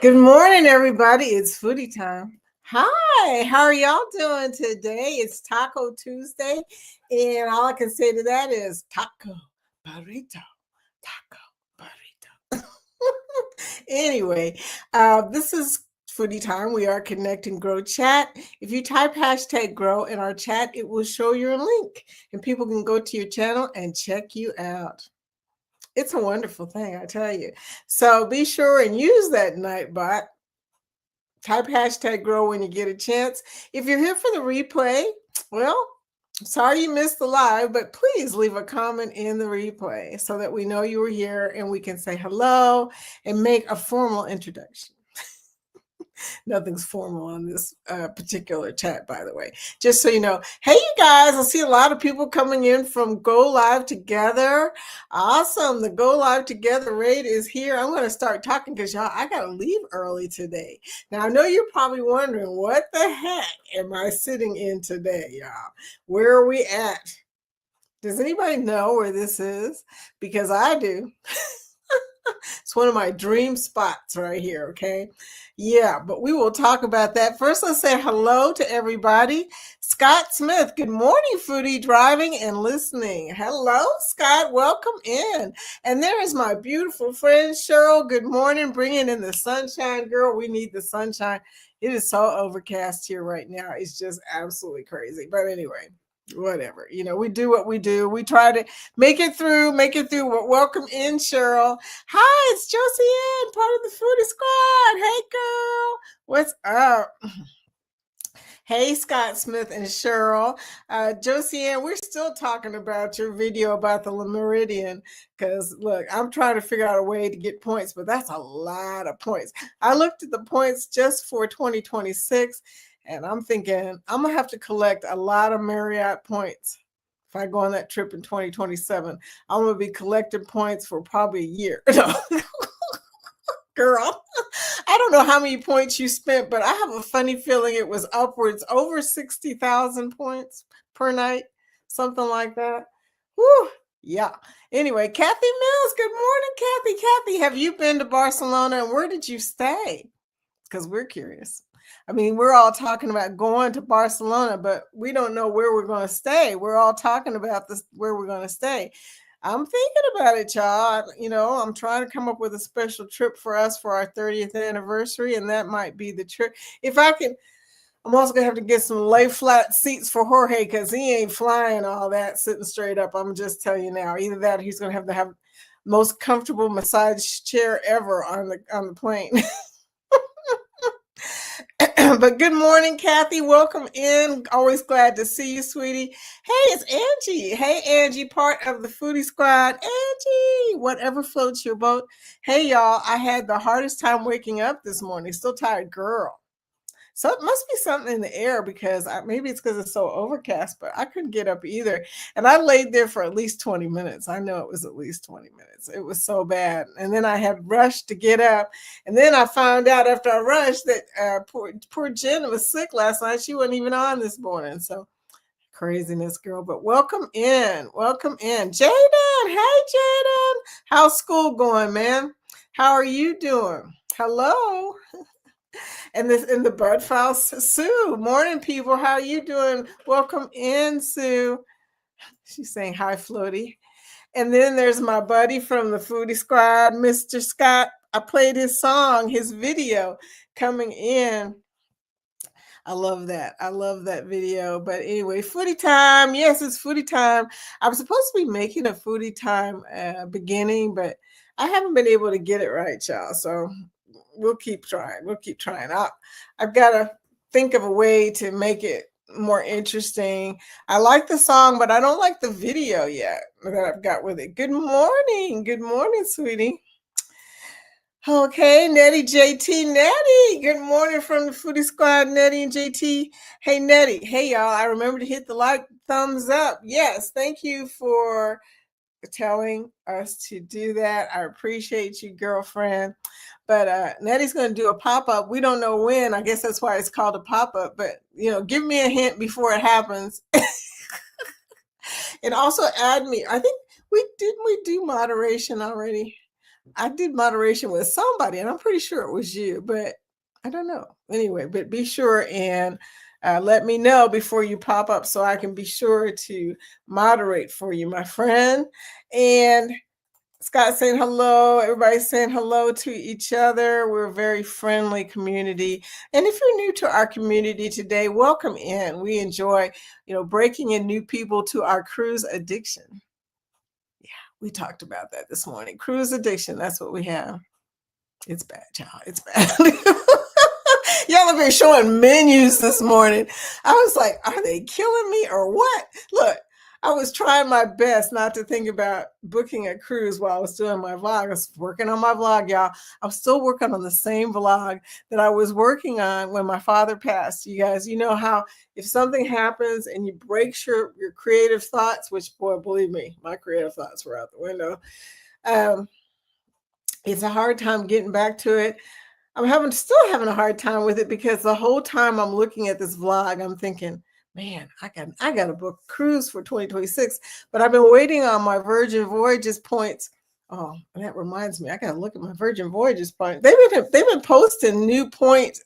Good morning, everybody. It's foodie time. Hi, how are y'all doing today? It's Taco Tuesday, and all I can say to that is taco burrito, taco burrito. Anyway, this is foodie time. We are connecting Grow Chat. If you type hashtag grow in our chat, it will show your link, and people can go to your channel and check you out. It's a wonderful thing, I tell you. So be sure and use that Nightbot. Type hashtag grow when you get a chance. If you're here for the replay, well, sorry you missed the live, but please leave a comment in the replay so that we know you were here and we can say hello and make a formal introduction. Nothing's formal on this particular chat, by the way. Just so you know. Hey, you guys, I see a lot of people coming in from Go Live Together. Awesome. The Go Live Together raid is here. I'm going to start talking because y'all, I got to leave early today. Now, I know you're probably wondering, what the heck am I sitting in today, y'all? Where are we at? Does anybody know where this is? Because I do. It's one of my dream spots right here, okay? Yeah, but we will talk about that. First, let's say hello to everybody. Scott Smith, good morning, foodie, driving and listening. Hello, Scott, welcome in. And there is my beautiful friend, Cheryl. Good morning, bringing in the sunshine, girl. We need the sunshine. It is so overcast here right now. It's just absolutely crazy. But anyway, whatever, we do what we do. We try to make it through. Welcome in, Cheryl. Hi, it's Josie Ann, part of the Foodie Squad. Hey, girl, what's up? Hey, Scott Smith and Cheryl. Josie Ann, we're still talking about your video about the Meridian because, look, I'm trying to figure out a way to get points, but that's a lot of points. I looked at the points just for 2026, and I'm thinking I'm going to have to collect a lot of Marriott points. If I go on that trip in 2027, I'm going to be collecting points for probably a year. Girl, I don't know how many points you spent, but I have a funny feeling it was upwards over 60,000 points per night, something like that. Whew, yeah. Anyway, Kathy Mills, good morning, Kathy. Kathy, have you been to Barcelona and where did you stay? Because we're curious. I mean, we're all talking about going to Barcelona, but we don't know where we're going to stay. We're all talking about this, where we're going to stay. I'm thinking about it, y'all. I'm trying to come up with a special trip for us for our 30th anniversary, and that might be the trip. If I can, I'm also going to have to get some lay flat seats for Jorge because he ain't flying all that sitting straight up. I'm just telling you now. Either that or he's going to have most comfortable massage chair ever on the plane. But good morning, Kathy. Welcome in. Always glad to see you, sweetie. Hey, it's Angie. Hey, Angie, part of the Foodie Squad. Angie, whatever floats your boat. Hey, y'all, I had the hardest time waking up this morning. Still tired, girl. So it must be something in the air because maybe it's because it's so overcast, but I couldn't get up either. And I laid there for at least 20 minutes. I know it was at least 20 minutes. It was so bad. And then I had rushed to get up. And then I found out after I rushed that poor Jen was sick last night. She wasn't even on this morning. So craziness, girl. But welcome in. Welcome in. Jaden. Hey, Jaden. How's school going, man? How are you doing? Hello. And this in the bird file, Sue. Morning, people. How are you doing? Welcome in, Sue. She's saying hi, Floaty. And then there's my buddy from the Foodie Squad, Mr. Scott. I played his song, his video coming in. I love that. I love that video. But anyway, foodie time. Yes, it's foodie time. I was supposed to be making a foodie time beginning, but I haven't been able to get it right, y'all. So we'll keep trying. I've got to think of a way to make it more interesting. I like the song, but I don't like the video yet that I've got with it. Good morning. Good morning, sweetie. Okay, Nettie, JT, Nettie. Good morning from the Foodie Squad, Nettie and JT. Hey, Nettie. Hey, y'all. I remember to hit the like, thumbs up. Yes, thank you for telling us to do that. I appreciate you, girlfriend. But Nettie's going to do a pop-up. We don't know when. I guess that's why it's called a pop-up. But, give me a hint before it happens. And also add me. I think we do moderation already. I did moderation with somebody, and I'm pretty sure it was you, but I don't know. Anyway, but be sure and let me know before you pop up so I can be sure to moderate for you, my friend. And Scott saying hello. Everybody's saying hello to each other. We're a very friendly community. And if you're new to our community today, welcome in. We enjoy, breaking in new people to our cruise addiction. Yeah, we talked about that this morning. Cruise addiction, that's what we have. It's bad, child. It's bad. Y'all have been showing menus this morning. I was like, are they killing me or what? Look, I was trying my best not to think about booking a cruise while I was doing my vlog. I was working on my vlog, y'all. I was still working on the same vlog that I was working on when my father passed. You guys, you know how if something happens and you break your creative thoughts, which, boy, believe me, my creative thoughts were out the window. It's a hard time getting back to it. I'm still having a hard time with it because the whole time I'm looking at this vlog, I'm thinking, man, I got to book a cruise for 2026. But I've been waiting on my Virgin Voyages points. Oh, and that reminds me, I got to look at my Virgin Voyages points. They've been posting new point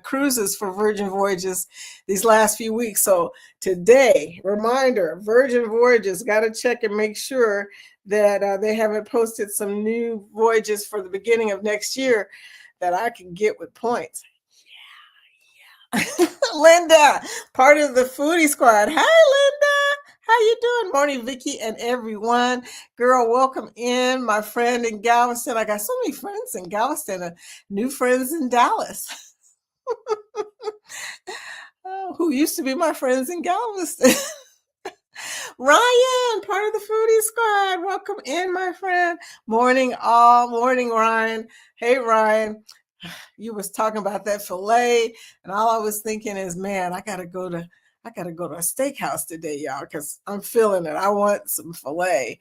cruises for Virgin Voyages these last few weeks. So today, reminder, Virgin Voyages, got to check and make sure that they haven't posted some new voyages for the beginning of next year that I can get with points. Yeah. Linda, part of the Foodie Squad. Hi, Linda. How you doing? Morning, Vicky and everyone. Girl, welcome in, my friend in Galveston. I got so many friends in Galveston, new friends in Dallas. Who used to be my friends in Galveston. Ryan, part of the Foodie Squad. Welcome in, my friend. Morning, all. Morning, Ryan. Hey, Ryan. You was talking about that filet, and all I was thinking is, man, I gotta go to a steakhouse today, y'all, because I'm feeling it. I want some filet.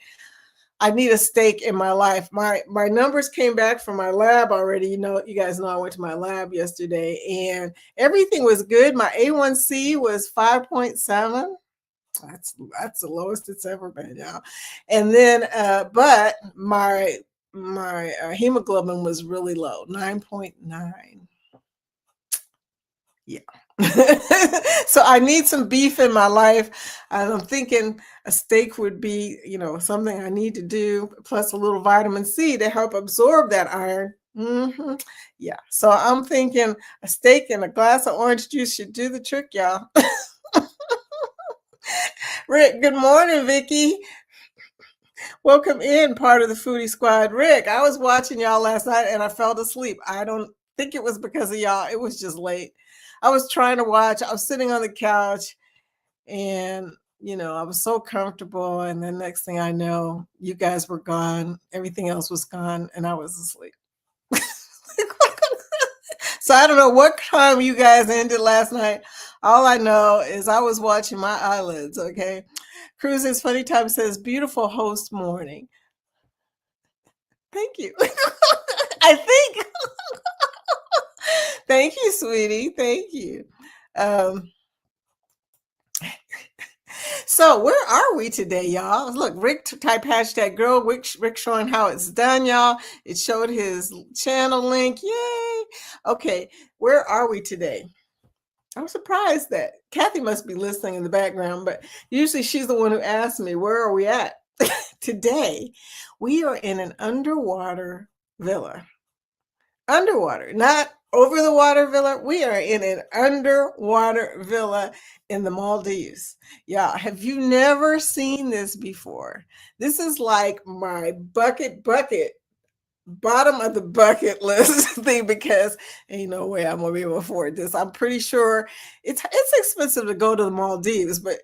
I need a steak in my life. My numbers came back from my lab already. You guys know I went to my lab yesterday, and everything was good. My A1C was 5.7. That's the lowest it's ever been, y'all. And then, but my hemoglobin was really low, 9.9. Yeah. So I need some beef in my life. And I'm thinking a steak would be, something I need to do, plus a little vitamin C to help absorb that iron. Yeah. So I'm thinking a steak and a glass of orange juice should do the trick, y'all. Rick, good morning, Vicky. Welcome in, part of the Foodie Squad. Rick, I was watching y'all last night and I fell asleep. I don't think it was because of y'all. It was just late. I was trying to watch. I was sitting on the couch and, I was so comfortable. And then next thing I know, you guys were gone. Everything else was gone and I was asleep. So I don't know what time you guys ended last night. All I know is I was watching my eyelids, okay? Cruises Funny Time says, beautiful host morning. Thank you. I think. Thank you, sweetie. Thank you. So where are we today, y'all? Look, Rick type hashtag girl. Rick showing how it's done, y'all. It showed his channel link. Yay. Okay, where are we today? I'm surprised that Kathy must be listening in the background, but usually she's the one who asks me, where are we at? Today, we are in an underwater villa. Underwater, not over the water villa. We are in an underwater villa in the Maldives. Y'all, have you never seen this before? This is like my bucket, bottom of the bucket list thing because ain't no way I'm gonna be able to afford this. I'm pretty sure it's expensive to go to the Maldives, but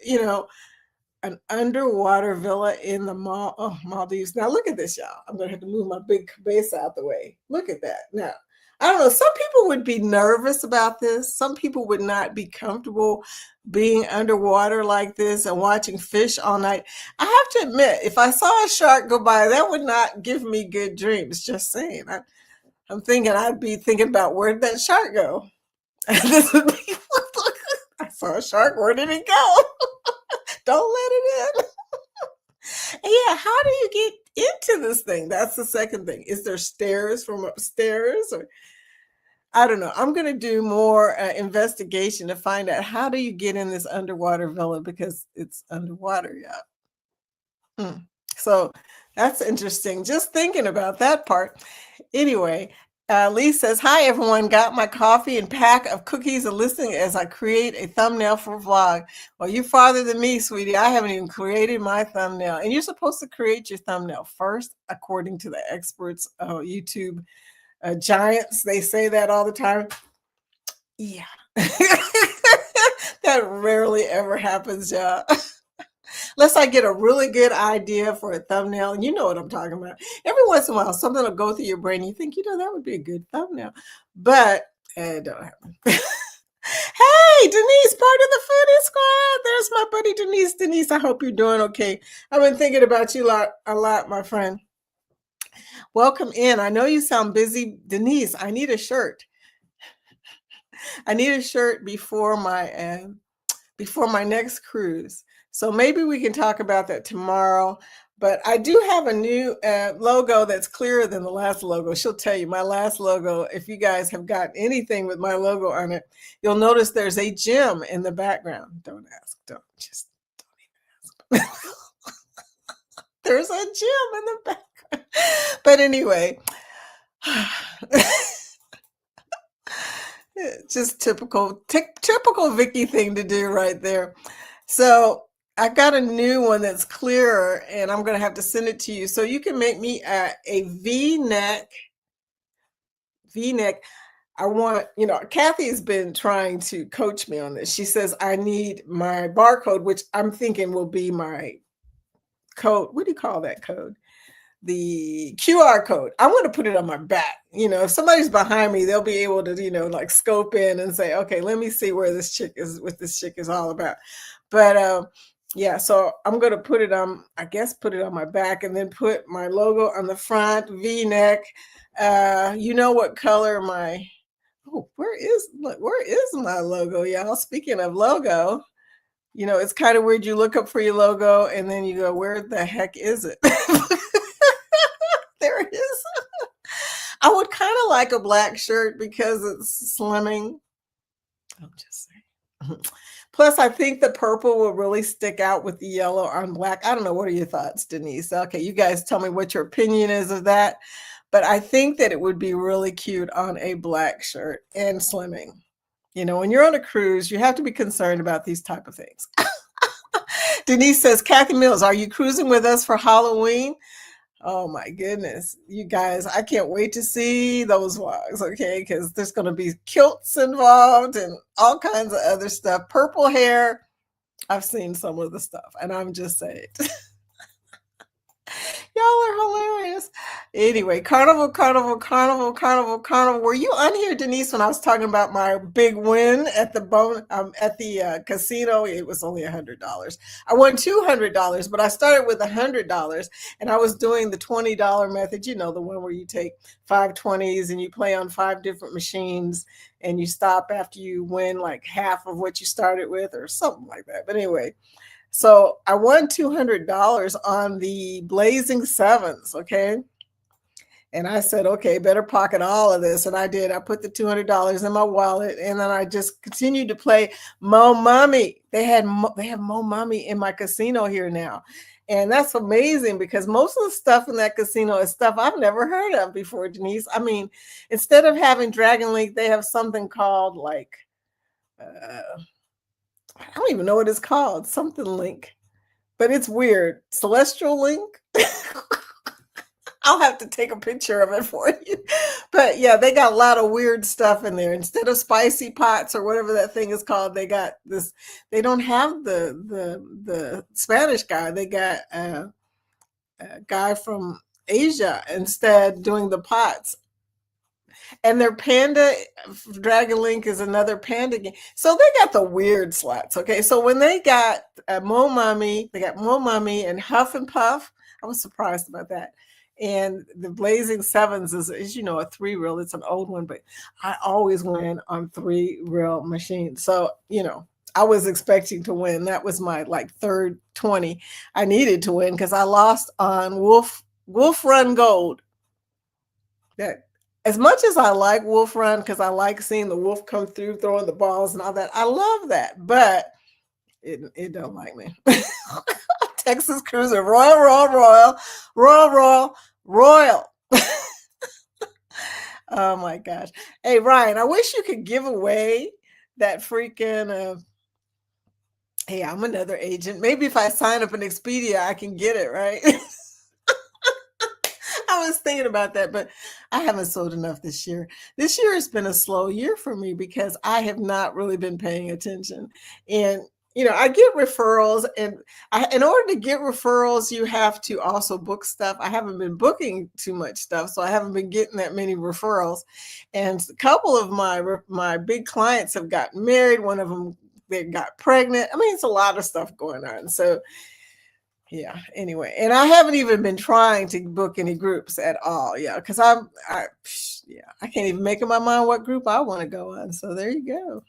an underwater villa in the Maldives. Now look at this, y'all. I'm gonna have to move my big base out the way. Look at that. Now, I don't know. Some people would be nervous about this. Some people would not be comfortable being underwater like this and watching fish all night. I have to admit, if I saw a shark go by, that would not give me good dreams. Just saying. I'm thinking I'd be thinking about where did that shark go? This would be. I saw a shark. Where did it go? Don't let it in. And yeah, how do you get into this thing? That's the second thing. Is there stairs from upstairs, or I don't know. I'm going to do more investigation to find out how do you get in this underwater villa because it's underwater. Yeah. Hmm. So that's interesting. Just thinking about that part. Anyway, Lee says, "Hi everyone. Got my coffee and pack of cookies and listening as I create a thumbnail for a vlog." Well, you're farther than me, sweetie. I haven't even created my thumbnail. And you're supposed to create your thumbnail first, according to the experts, YouTube giants. They say that all the time. Yeah. That rarely ever happens, yeah. Unless I get a really good idea for a thumbnail, and you know what I'm talking about. Every once in a while, something will go through your brain. You think, that would be a good thumbnail, but it don't happen. Hey, Denise, part of the Foodie Squad. There's my buddy Denise. Denise, I hope you're doing okay. I've been thinking about you a lot, my friend. Welcome in. I know you sound busy, Denise. I need a shirt. I need a shirt before my next cruise. So maybe we can talk about that tomorrow. But I do have a new logo that's clearer than the last logo. She'll tell you my last logo. If you guys have got anything with my logo on it, you'll notice there's a gym in the background. Don't ask. Don't even ask. There's a gym in the background. But anyway, just typical Vicky thing to do right there. So I got a new one that's clearer, and I'm going to have to send it to you. So you can make me a V-neck. I want, Kathy has been trying to coach me on this. She says I need my barcode, which I'm thinking will be my code. What do you call that code? The QR code. I want to put it on my back. If somebody's behind me, they'll be able to, like scope in and say, okay, let me see what this chick is all about. But yeah, so I'm going to put it on my back and then put my logo on the front, V-neck. What color where is my logo, y'all? Speaking of logo, it's kind of weird. You look up for your logo and then you go, where the heck is it? There it is. I would kind of like a black shirt because it's slimming. I'm just saying. Plus, I think the purple will really stick out with the yellow on black. I don't know. What are your thoughts, Denise? Okay, you guys tell me what your opinion is of that. But I think that it would be really cute on a black shirt and slimming. When you're on a cruise, you have to be concerned about these type of things. Denise says, Kathy Mills, are you cruising with us for Halloween? Oh my goodness, you guys, I can't wait to see those vlogs, okay? Because there's going to be kilts involved and all kinds of other stuff. Purple hair. I've seen some of the stuff, and I'm just saying. Y'all are hilarious. Anyway, carnival. Were you on here, Denise, when I was talking about my big win at the casino? It was only $100. I won $200, but I started with $100, and I was doing the $20 method. The one where you take 5 20s and you play on 5 different machines, and you stop after you win like half of what you started with, or something like that. But anyway. So I won $200 on the Blazing Sevens, okay? And I said, okay, better pocket all of this. And I did. I put the $200 in my wallet, and then I just continued to play Mo Mummy. They have Mo Mummy in my casino here now. And that's amazing because most of the stuff in that casino is stuff I've never heard of before, Denise. I mean, instead of having Dragon Link, they have something called like... I don't even know what it's called. Something Link. But it's weird. Celestial Link? I'll have to take a picture of it for you. But yeah, they got a lot of weird stuff in there. Instead of spicy pots or whatever that thing is called, they got this. They don't have the Spanish guy. They got a guy from Asia instead doing the pots. And their Panda Dragon Link is another Panda game. So they got the weird slots. Okay. So when they got Mo Mummy, they got Mo Mummy and Huff and Puff. I was surprised about that. And the Blazing Sevens is a 3-reel. It's an old one, but I always win on 3-reel machines. So, I was expecting to win. That was my like third 20 I needed to win because I lost on Wolf Run Gold. That as much as I like Wolf Run because I like seeing the wolf come through throwing the balls and all that, I love that, but it don't like me. Texas Cruiser, Royal. Oh my gosh. Hey Ryan, I wish you could give away that freaking hey, I'm another agent. Maybe if I sign up in Expedia, I can get it, right? I was thinking about that, but I haven't sold enough this year. This year has been a slow year for me because I have not really been paying attention. And I get referrals, and in order to get referrals, you have to also book stuff. I haven't been booking too much stuff, so I haven't been getting that many referrals. And a couple of my big clients have gotten married. One of them, they got pregnant. I mean, it's a lot of stuff going on. So yeah, anyway, and I haven't even been trying to book any groups at all. Yeah, because I can't even make up my mind what group I want to go on. So there you go.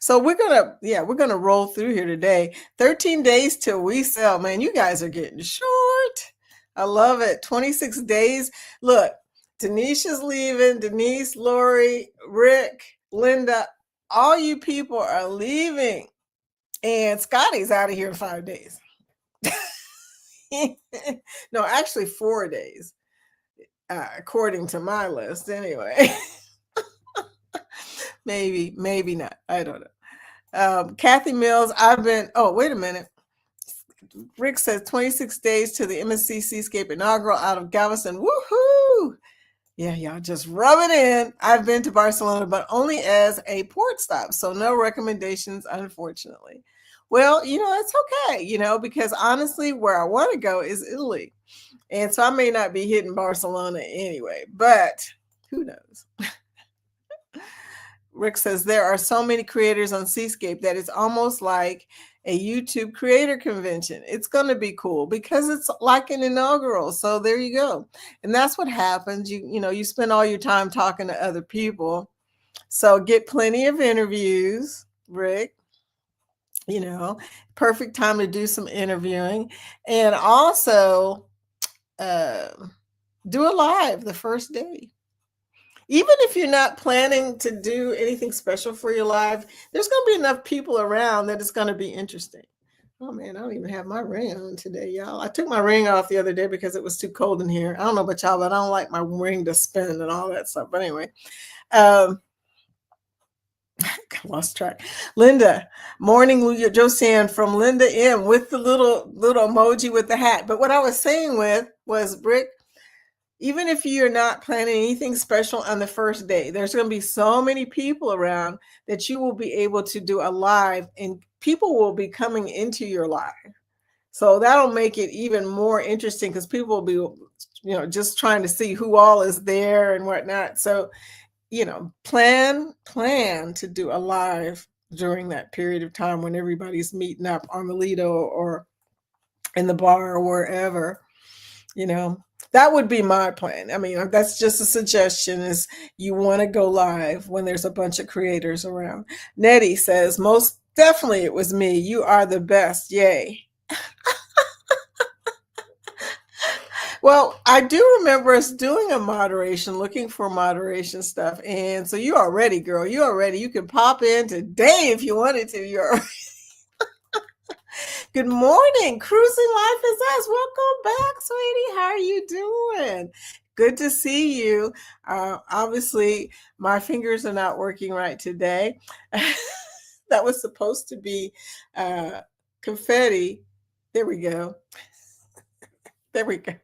So we're gonna roll through here today. 13 days till we sell. Man, you guys are getting short. I love it. 26 days. Look, Denisha's leaving. Denise, Lori, Rick, Linda, all you people are leaving. And Scotty's out of here in 5 days. No, actually 4 days, according to my list anyway. maybe not. I don't know. Kathy Mills, wait a minute. Rick says 26 days to the MSC Seascape inaugural out of Galveston. Woohoo! Yeah, y'all just rub it in. I've been to Barcelona, but only as a port stop. So no recommendations, unfortunately. Well, it's okay, because honestly, where I want to go is Italy. And so I may not be hitting Barcelona anyway, but who knows? Rick says there are so many creators on Seascape that it's almost like a YouTube creator convention. It's going to be cool because it's like an inaugural. So there you go. And that's what happens. You spend all your time talking to other people. So get plenty of interviews, Rick. Perfect time to do some interviewing. And also do a live the first day. Even if you're not planning to do anything special for your live, there's going to be enough people around that it's going to be interesting. Oh man, I don't even have my ring on today, y'all. I took my ring off the other day because it was too cold in here. I don't know about y'all, but I don't like my ring to spin and all that stuff. But anyway, lost track. Linda, morning, Josanne from Linda M with the little emoji with the hat. But what I was saying was, Brick, even if you're not planning anything special on the first day, there's going to be so many people around that you will be able to do a live, and people will be coming into your live. So that'll make it even more interesting because people will be, just trying to see who all is there and whatnot. So, plan to do a live during that period of time when everybody's meeting up on the Lido or in the bar or wherever, That would be my plan. I mean, that's just a suggestion, is you want to go live when there's a bunch of creators around. Nettie says, most definitely it was me. You are the best. Yay. Well, I do remember us doing a moderation, looking for moderation stuff. And so you are ready, girl. You are ready. You can pop in today if you wanted to. You're Good morning. Cruising Life is Us. Welcome back, sweetie. How are you doing? Good to see you. Obviously, my fingers are not working right today. That was supposed to be confetti. There we go. There we go.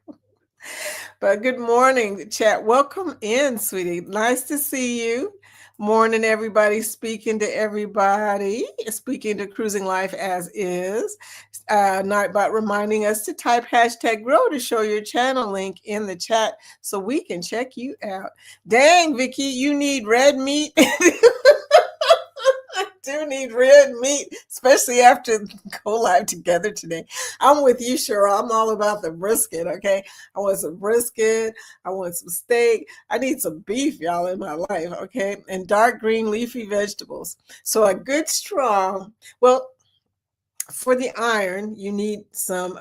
But good morning, chat. Welcome in, sweetie. Nice to see you. Morning, everybody. Speaking to everybody. Speaking to Cruising Life as is. Nightbot reminding us to type #grow to show your channel link in the chat so we can check you out. Dang, Vicky, you need red meat. do need red meat, especially after go live together today. I'm with you, Cheryl. I'm all about the brisket, okay? I want some brisket. I want some steak. I need some beef, y'all, in my life, okay? And dark green leafy vegetables. So a good strong, well, for the iron, you need some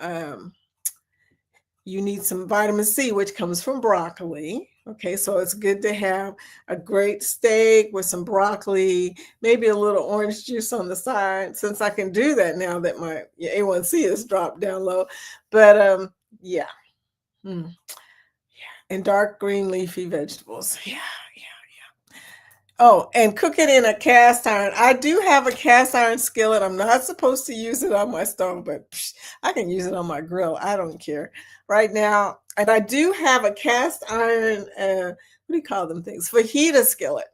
vitamin C, which comes from broccoli. Okay, so it's good to have a great steak with some broccoli, maybe a little orange juice on the side, since I can do that now that my A1C has dropped down low. But yeah. Mm, yeah. And dark green leafy vegetables. Yeah, yeah. Oh, and cook it in a cast iron. I do have a cast iron skillet. I'm not supposed to use it on my stove, but I can use it on my grill. I don't care right now. And I do have a cast iron, what do you call them things? Fajita skillet.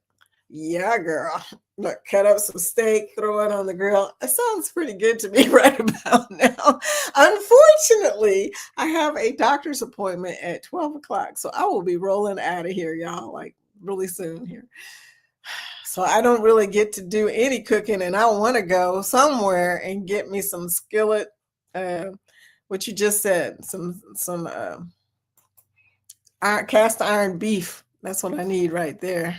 Yeah, girl. Look, cut up some steak, throw it on the grill. It sounds pretty good to me right about now. Unfortunately, I have a doctor's appointment at 12 o'clock. So I will be rolling out of here, y'all, like really soon here. So I don't really get to do any cooking, and I want to go somewhere and get me some skillet. What you just said, some cast iron beef. That's what I need right there.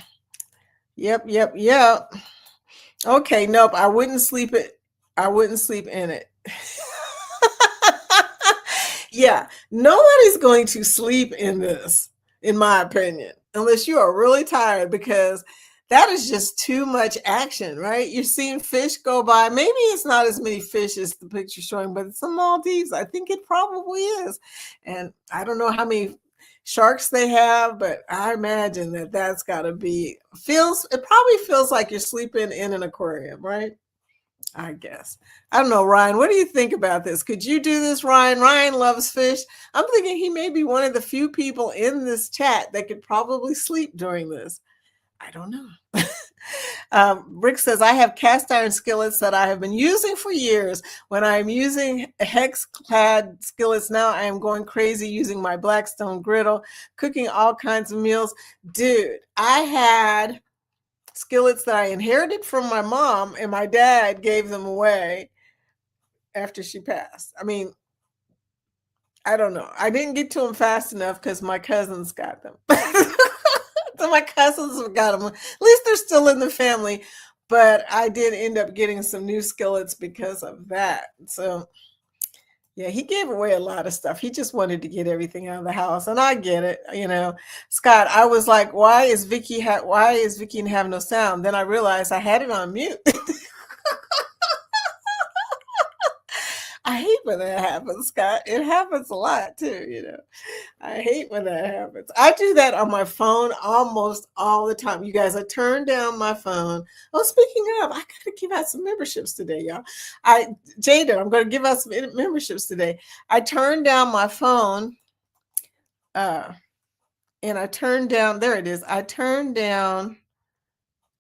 Yep. Okay, nope. I wouldn't sleep in it. Yeah, nobody's going to sleep in this, in my opinion, unless you are really tired, because that is just too much action, right? You're seeing fish go by. Maybe it's not as many fish as the picture's showing, but it's the Maldives. I think it probably is. And I don't know how many sharks they have, but I imagine that that's got to be, it probably feels like you're sleeping in an aquarium, right? I guess. I don't know, Ryan. What do you think about this? Could you do this, Ryan? Ryan loves fish. I'm thinking he may be one of the few people in this chat that could probably sleep during this. I don't know. Rick says, I have cast iron skillets that I have been using for years. When I'm using hex-clad skillets now, I am going crazy using my Blackstone griddle, cooking all kinds of meals. Dude, I had skillets that I inherited from my mom, and my dad gave them away after she passed. I mean, I don't know. I didn't get to them fast enough because my cousins got them. So my cousins have got them. At least they're still in the family. But I did end up getting some new skillets because of that. So yeah, he gave away a lot of stuff. He just wanted to get everything out of the house. And I get it. Scott, I was like, why is Vicky and have no sound? Then I realized I had it on mute. I hate when that happens, Scott. It happens a lot too, I hate when that happens. I do that on my phone almost all the time. You guys, I turn down my phone. Oh, speaking of, I gotta give out some memberships today, y'all. Jada, I'm gonna give out some memberships today. I turned down my phone, and I turned down, there it is. I turned down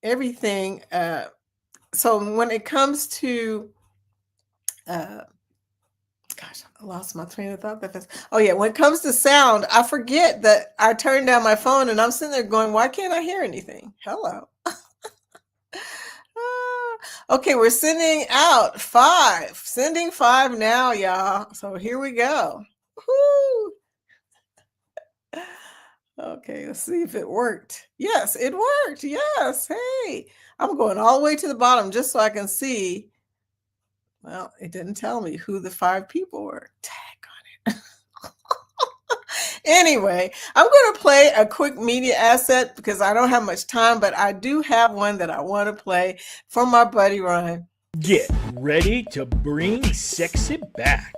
everything. So when it comes to gosh, I lost my train of thought. Oh yeah, when it comes to sound, I forget that I turned down my phone, and I'm sitting there going, why can't I hear anything? Hello. Okay, we're sending out 5. Sending 5 now, y'all. So here we go. Woo. Okay, let's see if it worked. Yes, it worked. Yes. Hey, I'm going all the way to the bottom just so I can see. Well, it didn't tell me who the 5 people were. Tag on it. Anyway, I'm going to play a quick media asset because I don't have much time, but I do have one that I want to play from my buddy Ryan. Get ready to bring sexy back.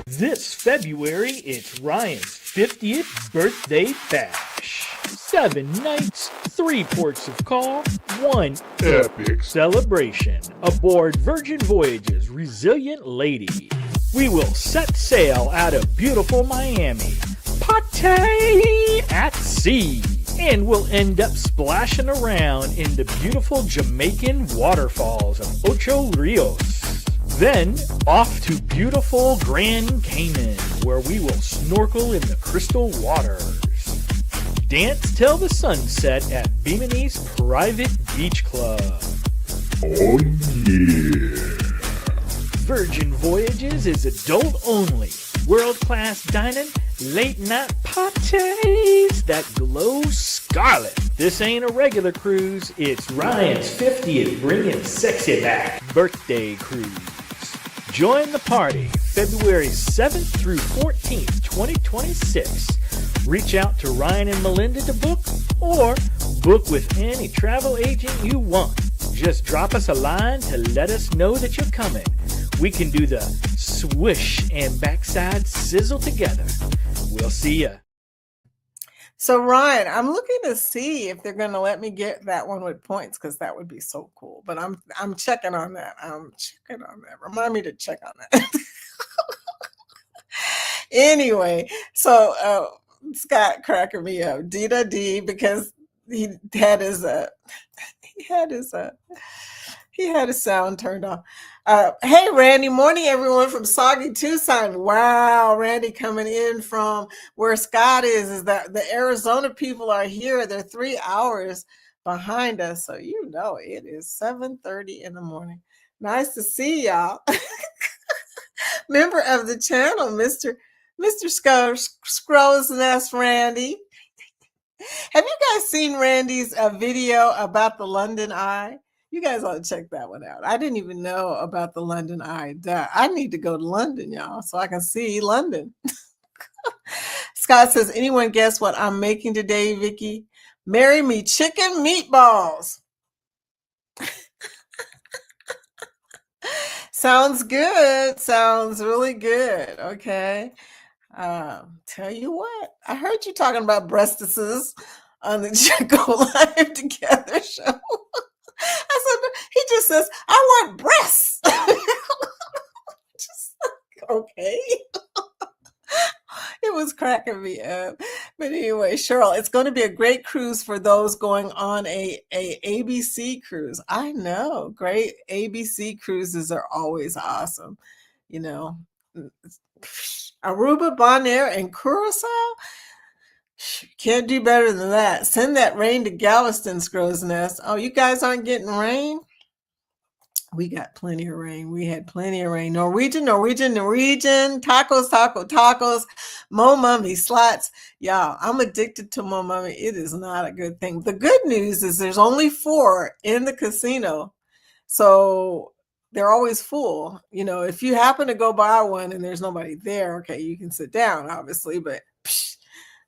This February, it's Ryan's 50th birthday bash. 7 nights, 3 ports of call, 1 epic celebration aboard Virgin Voyages Resilient Lady. We will set sail out of beautiful Miami, party at sea, and we'll end up splashing around in the beautiful Jamaican waterfalls of Ocho Rios. Then off to beautiful Grand Cayman, where we will snorkel in the crystal waters. Dance till the sunset at Bimini's Private Beach Club. Oh yeah! Virgin Voyages is adult only. World-class dining, late-night parties that glow scarlet. This ain't a regular cruise, it's Ryan's 50th Bringing Sexy Back birthday cruise. Join the party February 7th through 14th, 2026. Reach out to Ryan and Melinda to book, or book with any travel agent you want. Just drop us a line to let us know that you're coming. We can do the swish and backside sizzle together. We'll see ya. So Ryan, I'm looking to see if they're going to let me get that one with points, because that would be so cool. But I'm checking on that. I'm checking on that. Remind me to check on that. Anyway, so Scott cracking me up, Dita D, because he had his he had his he had his sound turned off. Hey, Randy, morning, everyone from Soggy Tucson. Wow, Randy coming in from where Scott is that the Arizona people are here. They're 3 hours behind us. So, you know, it is 7:30 in the morning. Nice to see y'all. Member of the channel, Mr. Scrolls Nest Randy. Have you guys seen Randy's video about the London Eye? You guys ought to check that one out. I didn't even know about the London Eye. I need to go to London, y'all, so I can see London. Scott says, anyone guess what I'm making today, Vicky? Marry me chicken meatballs. Sounds good. Sounds really good. Okay. Tell you what, I heard you talking about breastises on the Chico Live Together show. I said, he just says, I want breasts. Just like, okay. It was cracking me up. But anyway, Cheryl, it's going to be a great cruise for those going on a ABC cruise. I know. Great ABC cruises are always awesome. You know, Aruba, Bonaire, and Curacao. Can't do better than that. Send that rain to Galveston, Scrow's Nest. Oh, you guys aren't getting rain? We got plenty of rain. We had plenty of rain. Norwegian. Tacos. Mo Mummy slots. Y'all, I'm addicted to Mo Mummy. It is not a good thing. The good news is there's only 4 in the casino. So they're always full. You know, if you happen to go by one and there's nobody there, okay, you can sit down, obviously, but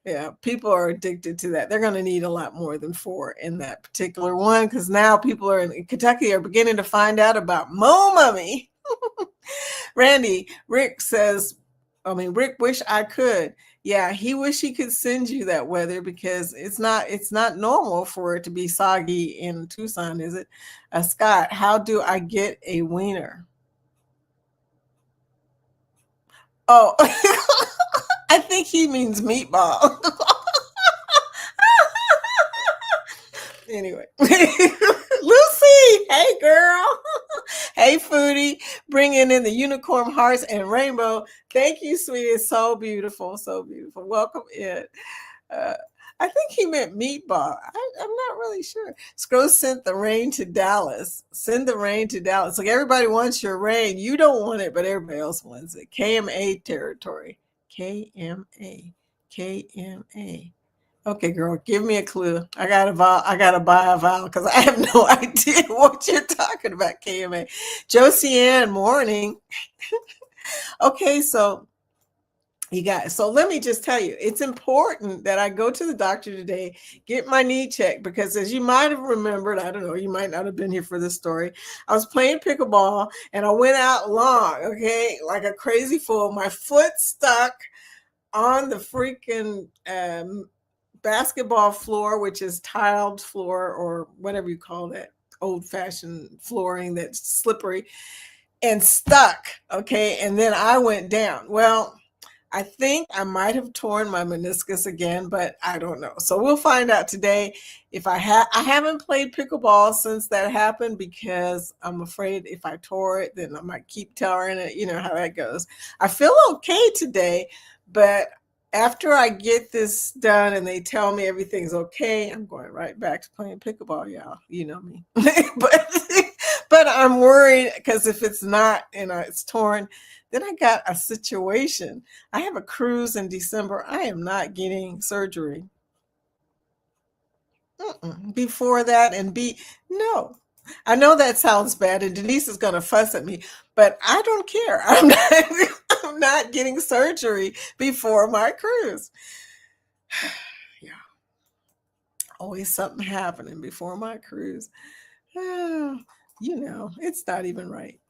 yeah, people are addicted to that. They're going to need a lot more than 4 in that particular one, because now people are in Kentucky are beginning to find out about Mo Mummy. Randy, Rick wish I could. Yeah, he wish he could send you that weather, because it's not normal for it to be soggy in Tucson, is it? Scott, how do I get a wiener? Oh, I think he means meatball. Anyway, Lucy, hey girl. Hey Foodie, bringing in the unicorn hearts and rainbow. Thank you, sweetie. It's so beautiful, so beautiful. Welcome in. I think he meant meatball. I'm not really sure. Scro sent the rain to Dallas. Send the rain to Dallas. Like, everybody wants your rain. You don't want it, but everybody else wants it. KMA territory. KMA. Okay, girl, give me a clue. I gotta buy a vowel, because I have no idea what you're talking about. KMA. Josie Ann, morning. Okay, so let me just tell you, it's important that I go to the doctor today, get my knee checked, because as you might have remembered, I don't know, you might not have been here for this story. I was playing pickleball and I went out long, okay, like a crazy fool. My foot stuck on the freaking basketball floor, which is tiled floor, or whatever you call that, old-fashioned flooring that's slippery, and stuck, okay, and then I went down. Well, I think I might have torn my meniscus again, but I don't know. So we'll find out today. If I haven't played pickleball since that happened, because I'm afraid if I tore it, then I might keep tearing it. You know how that goes. I feel okay today, but after I get this done and they tell me everything's okay, I'm going right back to playing pickleball, y'all. You know me. but but I'm worried because if it's not, it's torn, then I got a situation. I have a cruise in December. I am not getting surgery. Before that, and no. I know that sounds bad, and Denise is going to fuss at me, but I don't care. I'm not getting surgery before my cruise. Yeah, always something happening before my cruise. It's not even right.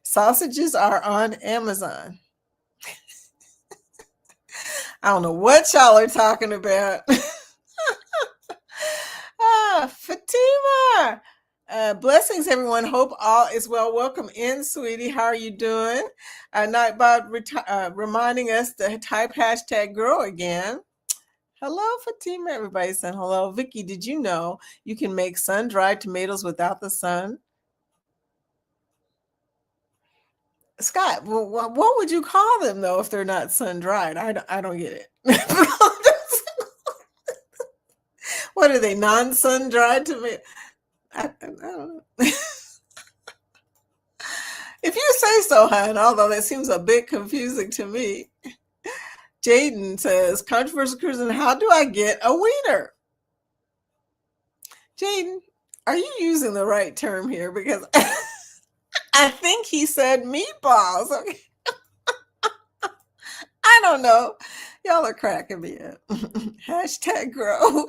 Sausages are on Amazon. I don't know what y'all are talking about. Fatima. Blessings, everyone. Hope all is well. Welcome in, sweetie. How are you doing? Nightbot reminding us to type hashtag grow again. Hello, Fatima. Everybody saying hello. Vicky, did you know you can make sun-dried tomatoes without the sun? Scott, what would you call them, though, if they're not sun-dried? I don't get it. What are they, non-sun-dried tomatoes? I don't know. If you say so, hon, although that seems a bit confusing to me. Jaden says, controversial cruising, how do I get a wiener? Jaden, are you using the right term here? Because I think he said meatballs. Okay. I don't know. Y'all are cracking me up. Hashtag grow.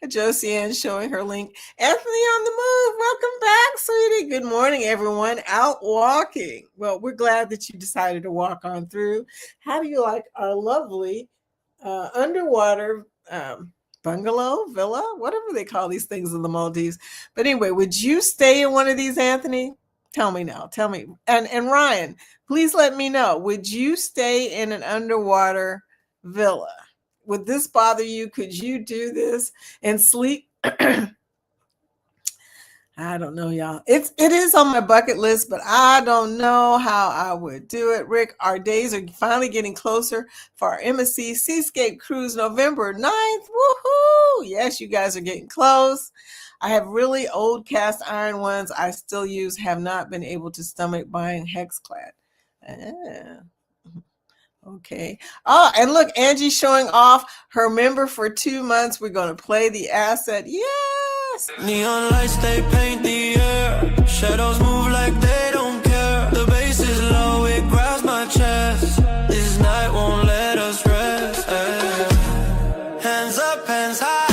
Josie Ann showing her link. Anthony on the move. Welcome back, sweetie. Good morning, everyone. Out walking. Well, we're glad that you decided to walk on through. How do you like our lovely underwater bungalow, villa, whatever they call these things in the Maldives? But anyway, would you stay in one of these, Anthony? Tell me now. Tell me. And Ryan, please let me know. Would you stay in an underwater villa? Would this bother you? Could you do this and sleep? I don't know, y'all. It is on my bucket list, but I don't know how I would do it. Rick, our days are finally getting closer for our MSC Seascape Cruise November 9th. Woohoo! Yes, you guys are getting close. I have really old cast iron ones I still use, have not been able to stomach buying Hexclad. Okay. Oh, and look, Angie's showing off her member for 2 months. We're going to play the asset. Yes. Neon lights, they paint the air. Shadows move like they don't care. The bass is low, it grabs my chest. This night won't let us rest. Hands up, hands high.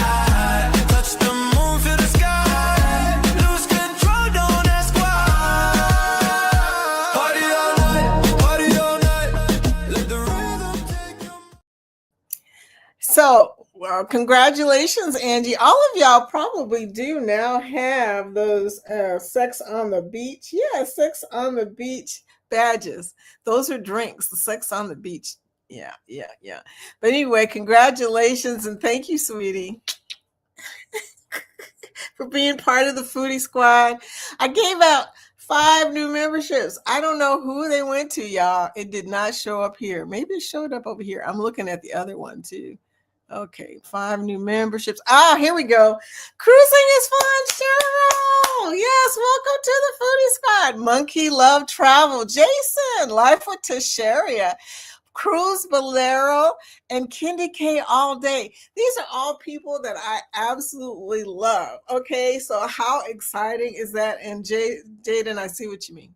So, well, congratulations, Angie. All of y'all probably do now have those Sex on the Beach. Yeah, Sex on the Beach badges. Those are drinks, the Sex on the Beach. Yeah. But anyway, congratulations and thank you, sweetie, for being part of the Foodie Squad. I gave out 5 new memberships. I don't know who they went to, y'all. It did not show up here. Maybe it showed up over here. I'm looking at the other one, too. Okay, 5 new memberships. Here we go. Cruising is fun, Cheryl. Yes, welcome to the Foodie Squad. Monkey Love Travel, Jason. Life with Tasharia, Cruise Bolero, and Kendi K all day. These are all people that I absolutely love. Okay, so how exciting is that? And Jaden, I see what you mean.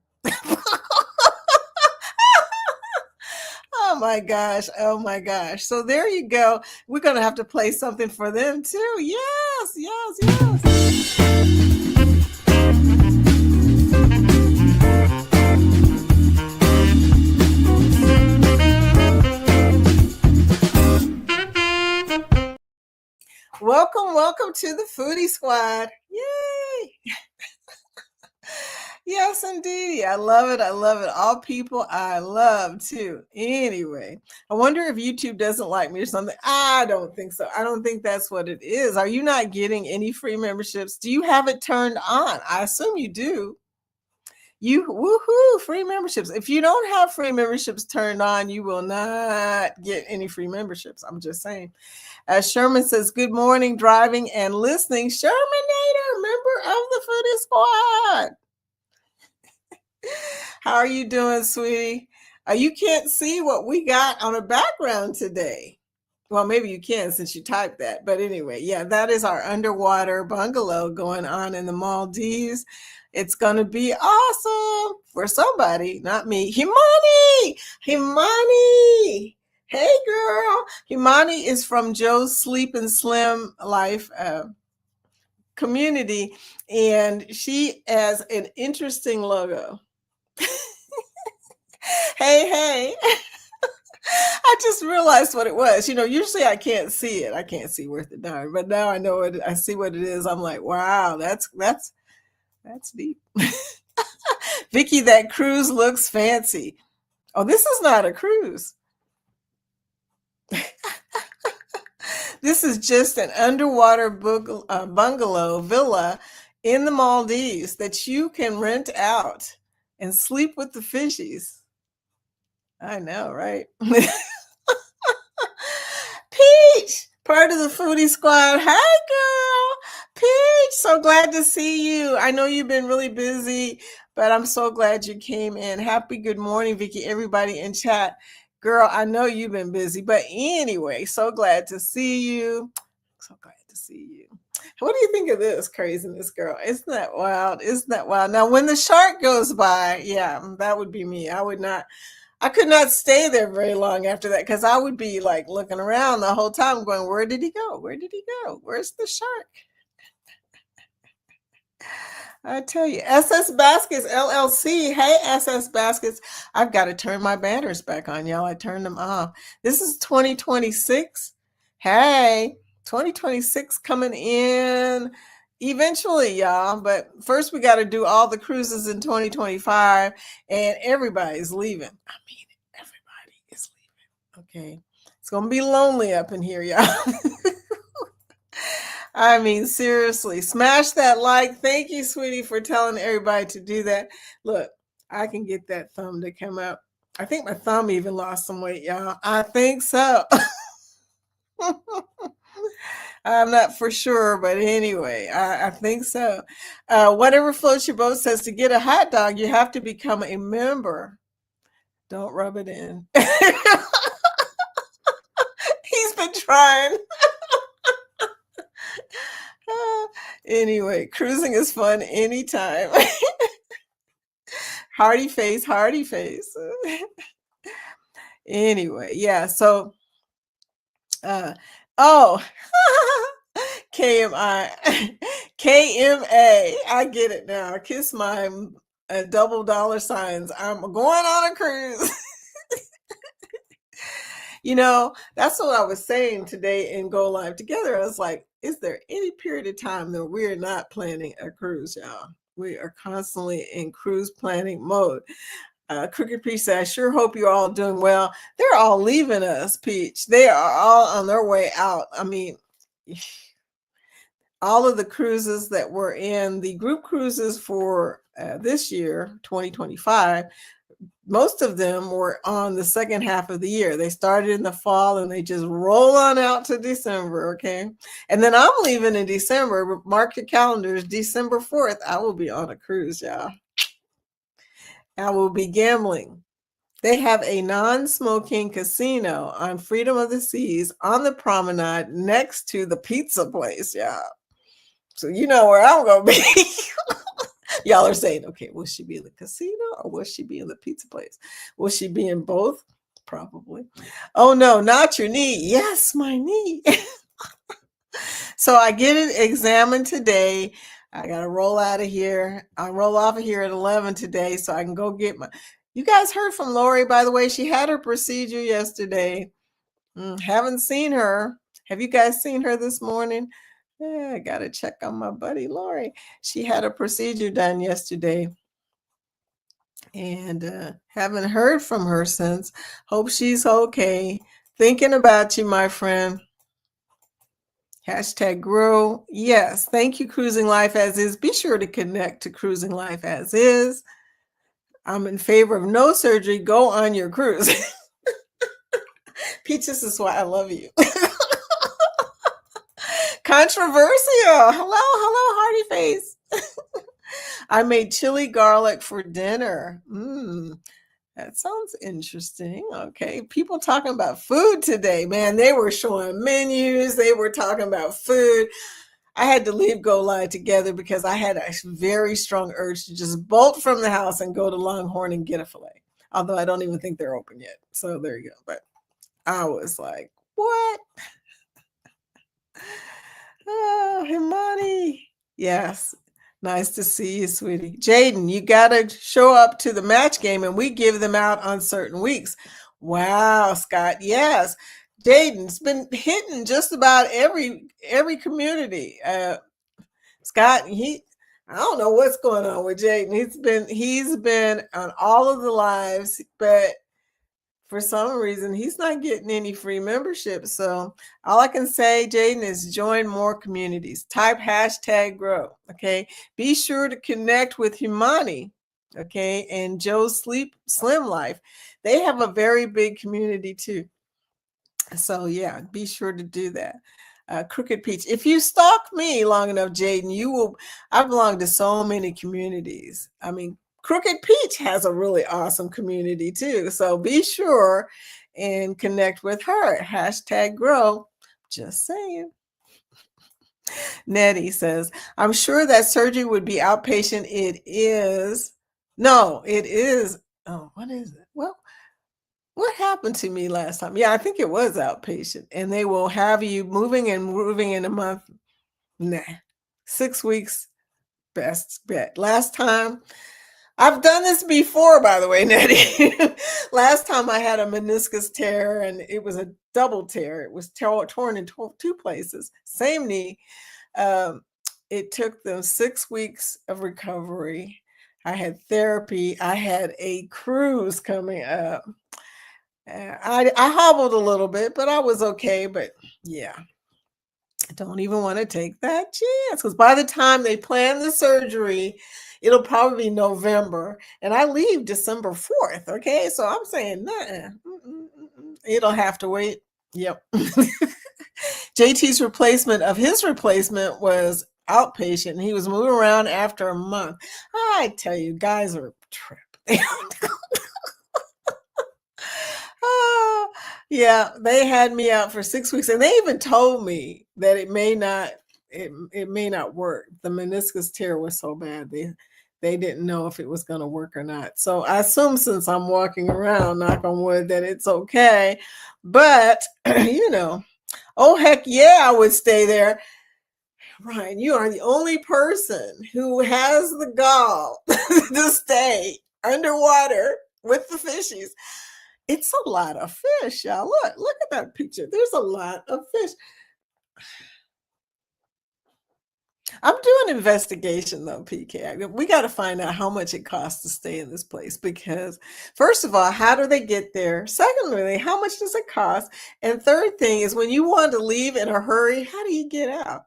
Oh my gosh. So there you go. We're going to have to play something for them too. Yes. Welcome to the Foodie Squad. Yay. Yes, indeed. I love it. All people I love too. Anyway, I wonder if YouTube doesn't like me or something. I don't think so. I don't think that's what it is. Are you not getting any free memberships? Do you have it turned on? I assume you do. Woohoo, free memberships. If you don't have free memberships turned on, you will not get any free memberships. I'm just saying. Sherman says, good morning, driving and listening. Shermanator, member of the Foodie Squad. How are you doing, sweetie? You can't see what we got on the background today. Well, maybe you can since you typed that. But anyway, yeah, that is our underwater bungalow going on in the Maldives. It's going to be awesome for somebody, not me. Himani! Himani! Hey, girl. Himani is from Joe's Sleep and Slim Life community, and she has an interesting logo. Hey. I just realized what it was. Usually I can't see it. I can't see worth a darn, but now I know it. I see what it is. I'm like, wow, that's deep. Vicky, that cruise looks fancy. Oh, this is not a cruise. This is just an underwater bungalow villa in the Maldives that you can rent out and sleep with the fishies. I know, right? Peach, part of the foodie squad. Hey, girl. Peach, so glad to see you. I know you've been really busy, but I'm so glad you came in. Happy good morning, Vicky, everybody in chat. Girl, I know you've been busy, but anyway, so glad to see you. So glad to see you. What do you think of this craziness, girl? Isn't that wild? Isn't that wild? Now, when the shark goes by, yeah, that would be me. I could not stay there very long after that because I would be like looking around the whole time going, where did he go? Where did he go? Where's the shark? I tell you, SS Baskets LLC. Hey, SS Baskets. I've got to turn my banners back on, y'all. I turned them off. This is 2026. Hey, 2026 coming in eventually, y'all. But first, we got to do all the cruises in 2025, and everybody's leaving. I mean, everybody is leaving. Okay. It's going to be lonely up in here, y'all. I mean, seriously, smash that like. Thank you, sweetie, for telling everybody to do that. Look, I can get that thumb to come up. I think my thumb even lost some weight, y'all. I think so. I'm not for sure, but anyway, I think so. Whatever floats your boat says to get a hot dog, you have to become a member. Don't rub it in. He's been trying. Anyway, cruising is fun anytime. Hardy face. Anyway, yeah, so oh KMA. I get it now. Kiss my double dollar signs. I'm going on a cruise. That's what I was saying today in Go Live Together. I was like, is there any period of time that we're not planning a cruise, y'all? We are constantly in cruise planning mode. Crooked Peach said, I sure hope you're all doing well. They're all leaving us, Peach. They are all on their way out. I mean, all of the cruises that were in the group cruises for this year, 2025, most of them were on the second half of the year. They started in the fall and they just roll on out to December, okay? And then I'm leaving in December. Mark your calendars, December 4th, I will be on a cruise, y'all. I will be gambling. They have a non-smoking casino on Freedom of the Seas on the promenade next to the pizza place, y'all. So you know where I'm going to be. Y'all are saying, okay, will she be in the casino or will she be in the pizza place? Will she be in both? Probably. Oh, no, not your knee. Yes, my knee. So I get it examined today. I got to roll out of here. I'll roll off of here at 11 today so I can go get my... You guys heard from Lori, by the way. She had her procedure yesterday. Haven't seen her. Have you guys seen her this morning? Yeah, I got to check on my buddy Lori. She had a procedure done yesterday and haven't heard from her since. Hope she's okay. Thinking about you, my friend. Hashtag grow. Yes. Thank you, Cruising Life As Is. Be sure to connect to Cruising Life As Is. I'm in favor of no surgery. Go on your cruise. Peach, this is why I love you. Controversial. Hello, Hardy Face. I made chili garlic for dinner. That sounds interesting. Okay. People talking about food today, man. They were showing menus. They were talking about food. I had to leave Go Live together because I had a very strong urge to just bolt from the house and go to Longhorn and get a filet. Although I don't even think they're open yet. So there you go. But I was like, what? Oh, Himani. Yes. Nice to see you, sweetie. Jaden, you got to show up to the match game and we give them out on certain weeks. Wow, Scott. Yes. Jaden's been hitting just about every community. Scott, I don't know what's going on with Jaden. He's been on all of the lives, but for some reason, he's not getting any free membership. So all I can say, Jaden, is join more communities. Type #grow. Okay. Be sure to connect with Humani. Okay. And Joe's Slim Life. They have a very big community too. So yeah, be sure to do that. Crooked Peach. If you stalk me long enough, Jaden, you will. I belong to so many communities. I mean, Crooked Peach has a really awesome community too. So be sure and connect with her. #grow. Just saying. Nettie says, I'm sure that surgery would be outpatient. It is. No, it is. Oh, what is it? Well, what happened to me last time? Yeah, I think it was outpatient. And they will have you moving in a month. Nah. 6 weeks, best bet. Last time, I've done this before, by the way, Nettie. Last time I had a meniscus tear and it was a double tear. It was torn in two places. Same knee. It took them 6 weeks of recovery. I had therapy. I had a cruise coming up. I hobbled a little bit, but I was okay. But yeah, I don't even want to take that chance because by the time they plan the surgery, it'll probably be November, and I leave December 4th. Okay, so I'm saying, nah, it'll have to wait. Yep. JT's replacement of his replacement was outpatient, and he was moving around after a month. I tell you, guys are tripping. Yeah, they had me out for 6 weeks, and they even told me that it may not work. The meniscus tear was so bad they didn't know if it was going to work or not. So I assume since I'm walking around, knock on wood, that it's okay. But oh heck yeah, I would stay there. Ryan, you are the only person who has the gall to stay underwater with the fishies. It's a lot of fish, y'all. Look at that picture. There's a lot of fish. I'm doing an investigation though, PK. We got to find out how much it costs to stay in this place because, first of all, how do they get there? Secondly, how much does it cost? And third thing is when you want to leave in a hurry, how do you get out?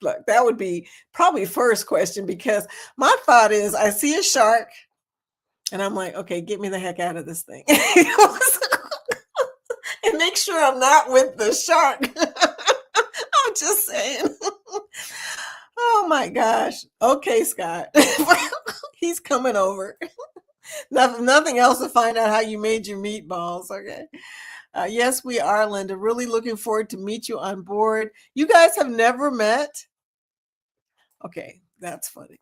Look, that would be probably first question because my thought is I see a shark. And I'm like, okay, get me the heck out of this thing. And make sure I'm not with the shark. I'm just saying. Oh my gosh. Okay, Scott. He's coming over. Nothing else to find out how you made your meatballs, okay? Yes, we are, Linda. Really looking forward to meet you on board. You guys have never met? Okay, that's funny.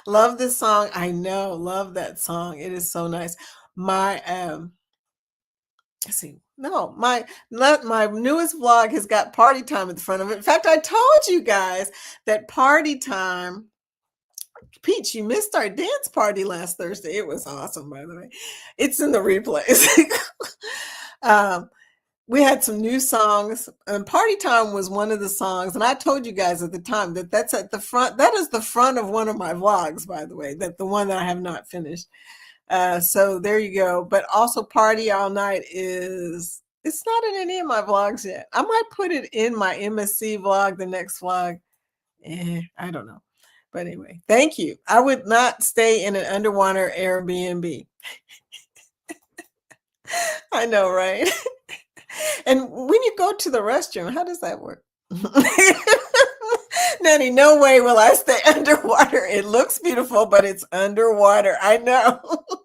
Love this song. I know. Love that song. It is so nice. My let's see. No, my newest vlog has got Party Time at the front of it. In fact, I told you guys that Party Time. Peach, you missed our dance party last Thursday. It was awesome, by the way. It's in the replays. We had some new songs, and Party Time was one of the songs. And I told you guys at the time that that's at the front. That is the front of one of my vlogs, by the way, that the one that I have not finished. So there you go. But also Party All Night it's not in any of my vlogs yet. I might put it in my MSC vlog, the next vlog. I don't know. But anyway, thank you. I would not stay in an underwater Airbnb. I know, right? And when you go to the restroom, how does that work? Nanny, no way will I stay underwater. It looks beautiful, but it's underwater. I know.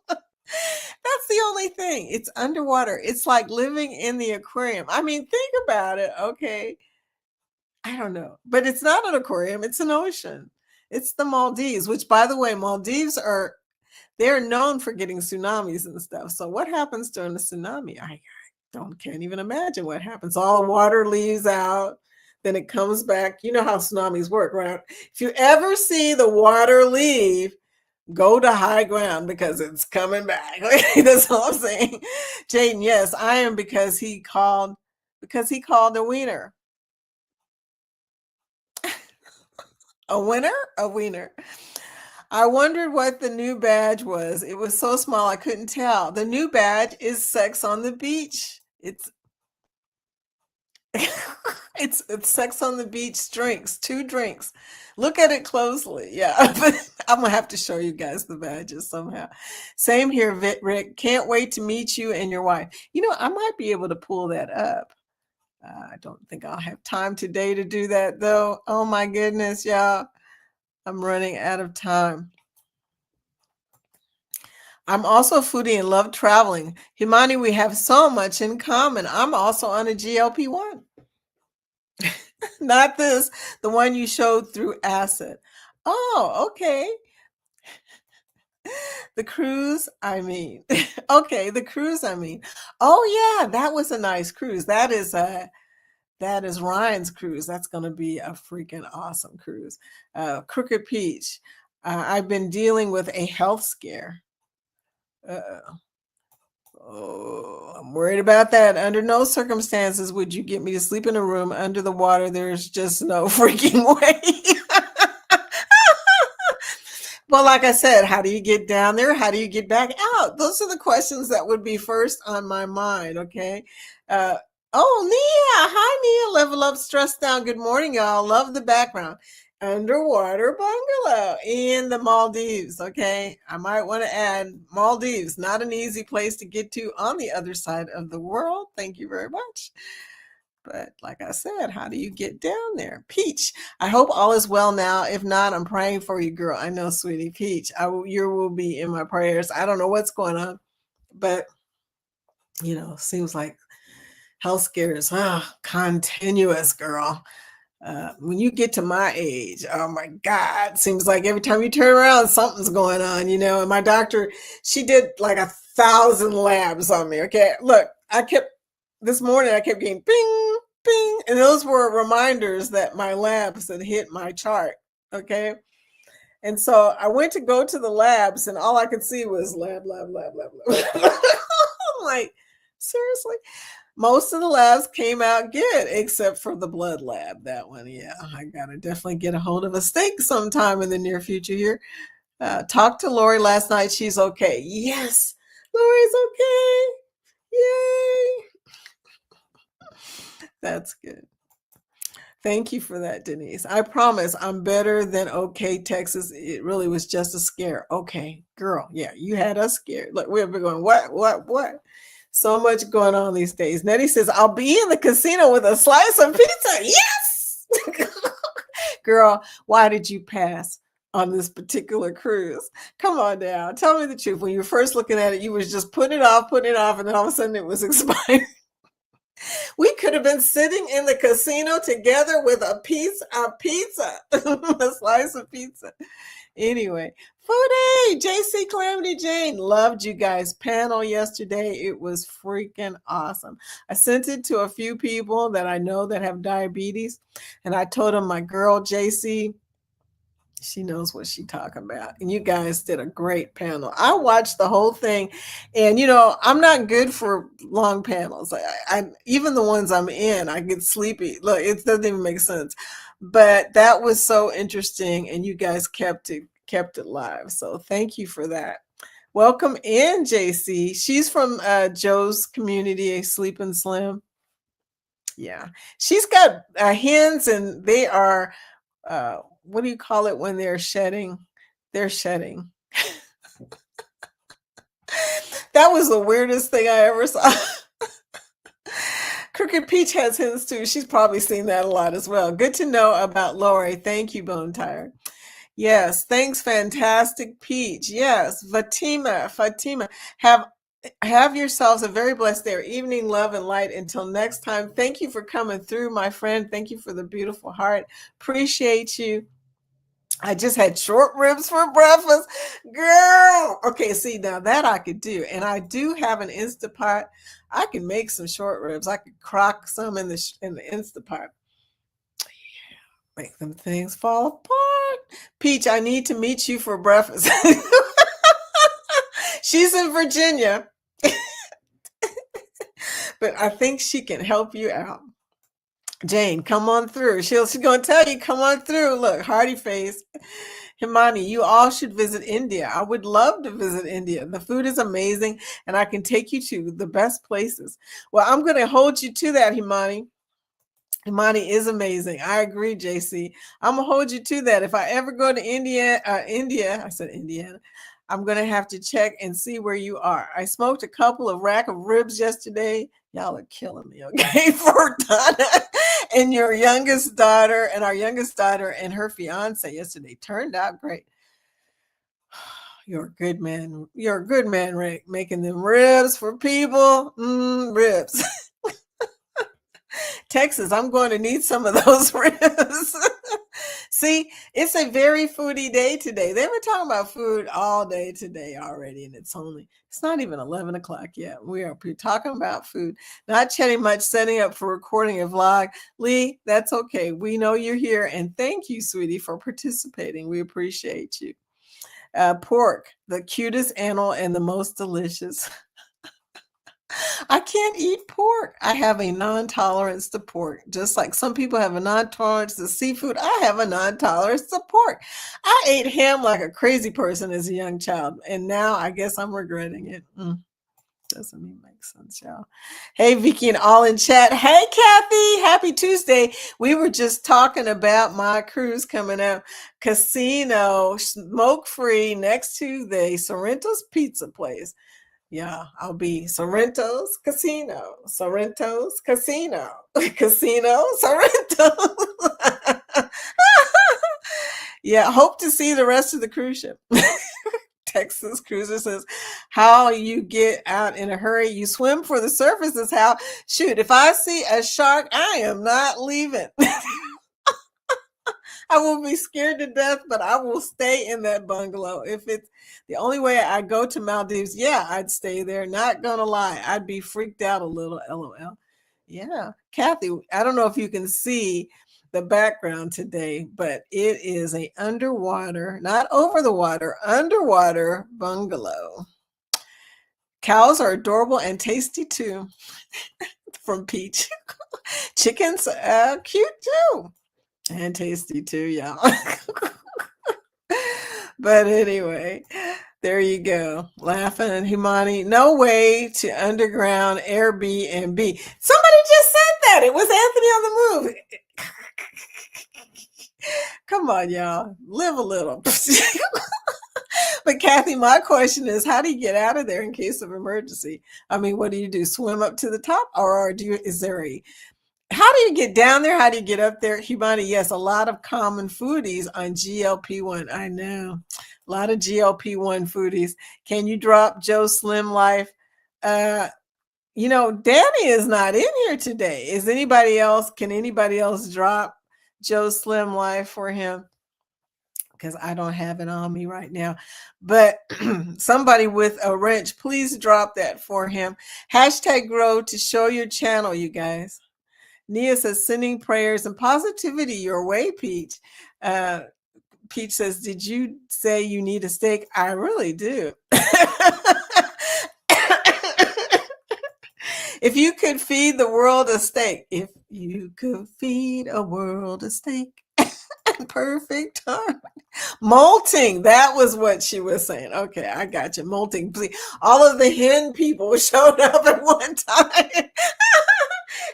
That's the only thing. It's underwater. It's like living in the aquarium. I mean, think about it. Okay. I don't know. But it's not an aquarium, it's an ocean. It's the Maldives, which by the way, Maldives are they're known for getting tsunamis and stuff. So what happens during a tsunami? I can't even imagine what happens. All the water leaves out, then it comes back. You know how tsunamis work, right? If you ever see the water leave, go to high ground because it's coming back. That's all I'm saying. Jaden, yes, I am because he called a wiener. A winner? A wiener. I wondered what the new badge was. It was so small I couldn't tell. The new badge is Sex on the Beach. It's it's Sex on the Beach drinks, 2 drinks. Look at it closely. Yeah, I'm gonna have to show you guys the badges somehow. Same here, Rick. Can't wait to meet you and your wife. You know, I might be able to pull that up. I don't think I'll have time today to do that though. Oh my goodness, y'all. I'm running out of time. I'm also a foodie and love traveling. Himani, we have so much in common. I'm also on a GLP-1. Not this, the one you showed through acid. Oh, okay. The cruise, I mean. Okay, the cruise, I mean. Oh yeah, that was a nice cruise. That is Ryan's cruise. That's going to be a freaking awesome cruise. Crooked Peach. I've been dealing with a health scare. Oh, I'm worried about that. Under no circumstances would you get me to sleep in a room under the water. There's just no freaking way. Well, like I said, how do you get down there? How do you get back out? Those are the questions that would be first on my mind, okay? Oh, Nia. Hi, Nia. Level Up, Stress Down. Good morning, y'all. Love the background. Underwater bungalow in the Maldives, okay? I might want to add Maldives. Not an easy place to get to on the other side of the world. Thank you very much. But like I said, how do you get down there? Peach, I hope all is well now. If not, I'm praying for you, girl. I know, sweetie. Peach, you will be in my prayers. I don't know what's going on, but, you know, seems like health scares, continuous, girl. When you get to my age, oh my God, seems like every time you turn around, something's going on, you know. And my doctor, she did like 1,000 labs on me. Okay, look, this morning I kept getting ping, ping, and those were reminders that my labs had hit my chart. Okay, and so I went to go to the labs, and all I could see was lab. I'm like, seriously? Most of the labs came out good, except for the blood lab. That one, yeah, I gotta definitely get a hold of a steak sometime in the near future here. Talked to Lori last night. She's okay. Yes, Lori's okay. Yay. That's good. Thank you for that, Denise. I promise I'm better than okay, Texas. It really was just a scare. Okay, girl. Yeah, you had us scared. Look, we've been going, what? So much going on these days. Nettie says, I'll be in the casino with a slice of pizza. Yes! Girl, why did you pass on this particular cruise? Come on now. Tell me the truth. When you were first looking at it, you was just putting it off, and then all of a sudden it was expired. We could have been sitting in the casino together with a piece of pizza, a slice of pizza. Anyway, Foodie, JC Calamity Jane, loved you guys' panel yesterday. It was freaking awesome. I sent it to a few people that I know that have diabetes, and I told them my girl JC, she knows what she's talking about. And you guys did a great panel. I watched the whole thing, and you know, I'm not good for long panels. I even the ones I'm in, I get sleepy. Look, it doesn't even make sense. But that was so interesting, and you guys kept it live. So thank you for that. Welcome in, JC. She's from Joe's community, Sleep and Slim. Yeah, she's got hens, and they are. What do you call it when they're shedding? They're shedding. That was the weirdest thing I ever saw. Crooked Peach has hens too. She's probably seen that a lot as well. Good to know about Lori. Thank you, Bone Tire. Yes, thanks, Fantastic Peach. Yes, Fatima, have yourselves a very blessed day or evening, love and light. Until next time, thank you for coming through, my friend. Thank you for the beautiful heart. Appreciate you. I just had short ribs for breakfast, girl. Okay, see, now that I could do, and I do have an Instapot. I can make some short ribs. I could crock some in the Instapot. Make them things fall apart. Peach, I need to meet you for breakfast. She's in Virginia, but I think she can help you out. Jane, come on through. She's going to tell you, come on through. Look, hearty face. Himani, you all should visit India. I would love to visit India. The food is amazing, and I can take you to the best places. Well, I'm going to hold you to that, Himani. Himani is amazing. I agree, JC. I'm going to hold you to that. If I ever go to India, I said Indiana, I'm going to have to check and see where you are. I smoked a couple of rack of ribs yesterday. Y'all are killing me, okay? For Donna and your youngest daughter and our youngest daughter and her fiance yesterday. Turned out great. You're a good man. You're a good man, Rick, making them ribs for people. Ribs. Texas, I'm going to need some of those ribs. See, it's a very foodie day today. They were talking about food all day today already, and it's not even 11 o'clock yet. We are talking about food, not chatting much, setting up for recording a vlog. Lee, that's okay. We know you're here, and thank you, sweetie, for participating. We appreciate you. Pork, the cutest animal and the most delicious. I can't eat pork. I have a non-tolerance to pork. Just like some people have a non-tolerance to seafood, I have a non-tolerance to pork. I ate ham like a crazy person as a young child, and now I guess I'm regretting it. Doesn't even make sense, y'all. Hey, Vicky and all in chat. Hey, Kathy. Happy Tuesday. We were just talking about my cruise coming out. Casino, smoke-free, next to the Sorrento's Pizza place. Yeah, I'll be Sorrento's Casino, Sorrento's Casino, Casino, Sorrento. Yeah, hope to see the rest of the cruise ship. Texas Cruiser says, how you get out in a hurry, you swim for the surface is how. Shoot, if I see a shark, I am not leaving. I will be scared to death, but I will stay in that bungalow. If it's the only way I go to Maldives, yeah, I'd stay there. Not gonna lie, I'd be freaked out a little, LOL. Yeah, Kathy, I don't know if you can see the background today, but it is a underwater, not over the water, underwater bungalow. Cows are adorable and tasty too. From Peach. Chickens cute too. And tasty too, y'all. But anyway, there you go. Laughing and Himani. No way to underground Airbnb. Somebody just said that. It was Anthony on the Move. Come on, y'all. Live a little. But Kathy, my question is, how do you get out of there in case of emergency? I mean, what do? Swim up to the top? Or how do you get down there? How do you get up there? Himani, yes, a lot of common foodies on GLP-1. I know. A lot of GLP-1 foodies. Can you drop Joe Slim Life? Danny is not in here today. Can anybody else drop Joe Slim Life for him? Because I don't have it on me right now. But somebody with a wrench, please drop that for him. #grow to show your channel, you guys. Nia says, sending prayers and positivity your way, Peach. Peach says, did you say you need a steak? I really do. If you could feed the world a steak, if you could feed a world a steak, perfect time. Molting, that was what she was saying. Okay, I got you. Molting, please. All of the hen people showed up at one time.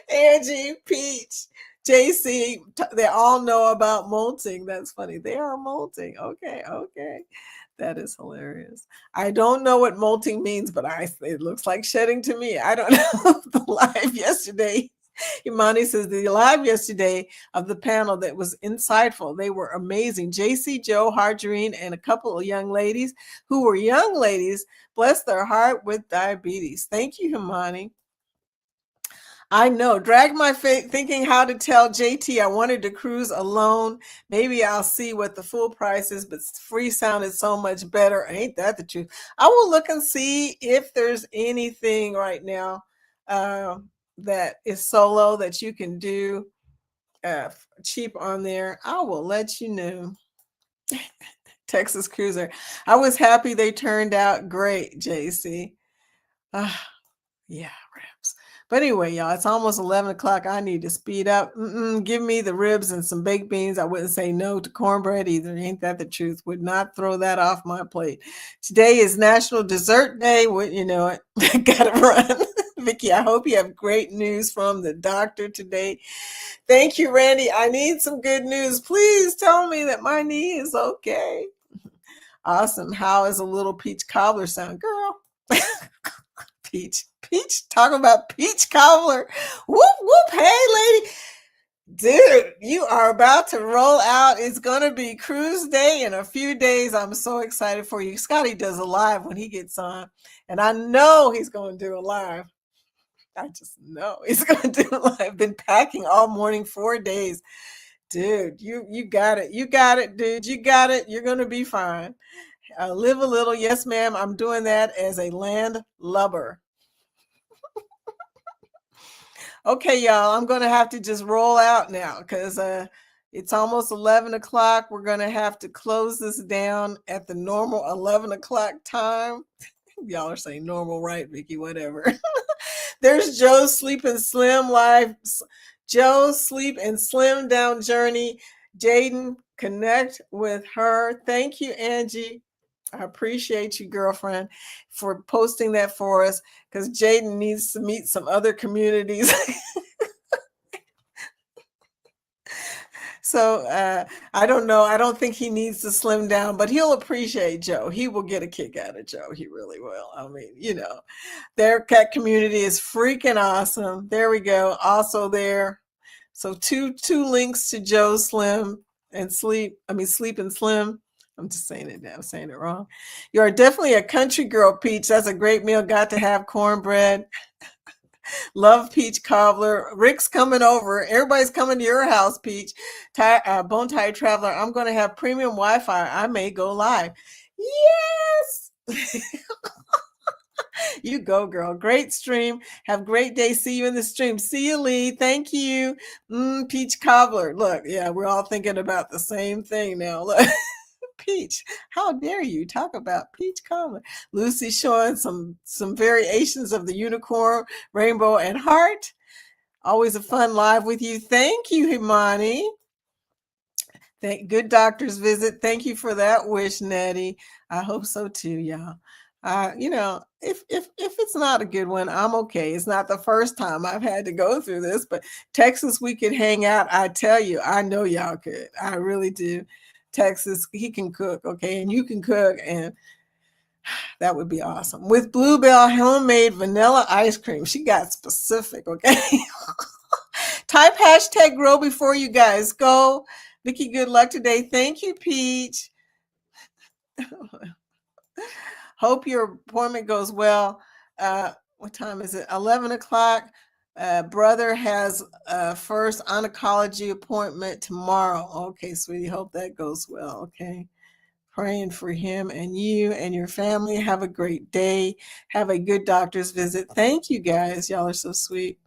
Angie, Peach, JC, they all know about molting. That's funny. They are molting. Okay. That is hilarious. I don't know what molting means, but it looks like shedding to me. I don't know. The live yesterday, Imani says the live yesterday of the panel that was insightful. They were amazing. JC, Joe, Harjarine, and a couple of young ladies who were young ladies, bless their heart, with diabetes. Thank you, Imani. I know. Drag my feet thinking how to tell JT I wanted to cruise alone. Maybe I'll see what the full price is, but free sounded so much better. Ain't that the truth? I will look and see if there's anything right now that is solo that you can do cheap on there. I will let you know. Texas Cruiser. I was happy they turned out great, JC. Yeah, ribs. But anyway, y'all, it's almost 11 o'clock. I need to speed up. Give me the ribs and some baked beans. I wouldn't say no to cornbread either. Ain't that the truth? Would not throw that off my plate. Today is National Dessert Day. Well, you know it. Gotta run. Vicky, I hope you have great news from the doctor today. Thank you, Randy. I need some good news. Please tell me that my knee is okay. Awesome. How is a little peach cobbler sound, girl? Peach, talk about peach cobbler. Whoop, whoop. Hey, lady. Dude, you are about to roll out. It's going to be cruise day in a few days. I'm so excited for you. Scotty does a live when he gets on, and I know he's going to do a live. I just know he's going to do a live. Been packing all morning, 4 days. Dude, you got it. You got it, dude. You got it. You're going to be fine. Live a little. Yes, ma'am. I'm doing that as a landlubber. Okay, y'all, I'm going to have to just roll out now because it's almost 11 o'clock. We're going to have to close this down at the normal 11 o'clock time. Y'all are saying normal, right, Vicky? Whatever. There's Joe's Sleep and Slim live. Joe's Sleep and Slim Down Journey. Jaden, connect with her. Thank you, Angie. I appreciate you, girlfriend, for posting that for us because Jaden needs to meet some other communities. So I don't know. I don't think he needs to slim down, but he'll appreciate Joe. He will get a kick out of Joe. He really will. I mean, you know, their cat community is freaking awesome. There we go. Also there. So two links to Joe Slim and Sleep and Slim. I'm just saying it now. I'm saying it wrong. You are definitely a country girl, Peach. That's a great meal. Got to have cornbread. Love peach cobbler. Rick's coming over. Everybody's coming to your house, Peach. Bone Tired Traveler. I'm going to have premium Wi-Fi. I may go live. Yes. You go, girl. Great stream. Have a great day. See you in the stream. See you, Lee. Thank you. Peach cobbler. Look, yeah, we're all thinking about the same thing now. Look. Peach, how dare you talk about peach cobbler? Lucy showing some variations of the unicorn, rainbow, and heart. Always a fun live with you. Thank you, Himani. Good doctor's visit. Thank you for that wish, Nettie. I hope so too, y'all. You know, if it's not a good one, I'm okay. It's not the first time I've had to go through this, but Texas, we could hang out. I tell you, I know y'all could. I really do. Texas, he can cook, okay, and you can cook, and that would be awesome. With Bluebell homemade vanilla ice cream. She got specific, okay? Type hashtag grow before you guys go. Vicky, good luck today. Thank you, Peach. Hope your appointment goes well. What time is it? 11 o'clock. Brother has first oncology appointment tomorrow. Okay, sweetie, hope that goes well. Okay, praying for him and you and your family. Have a great day. Have a good doctor's visit. Thank you, guys. Y'all are so sweet.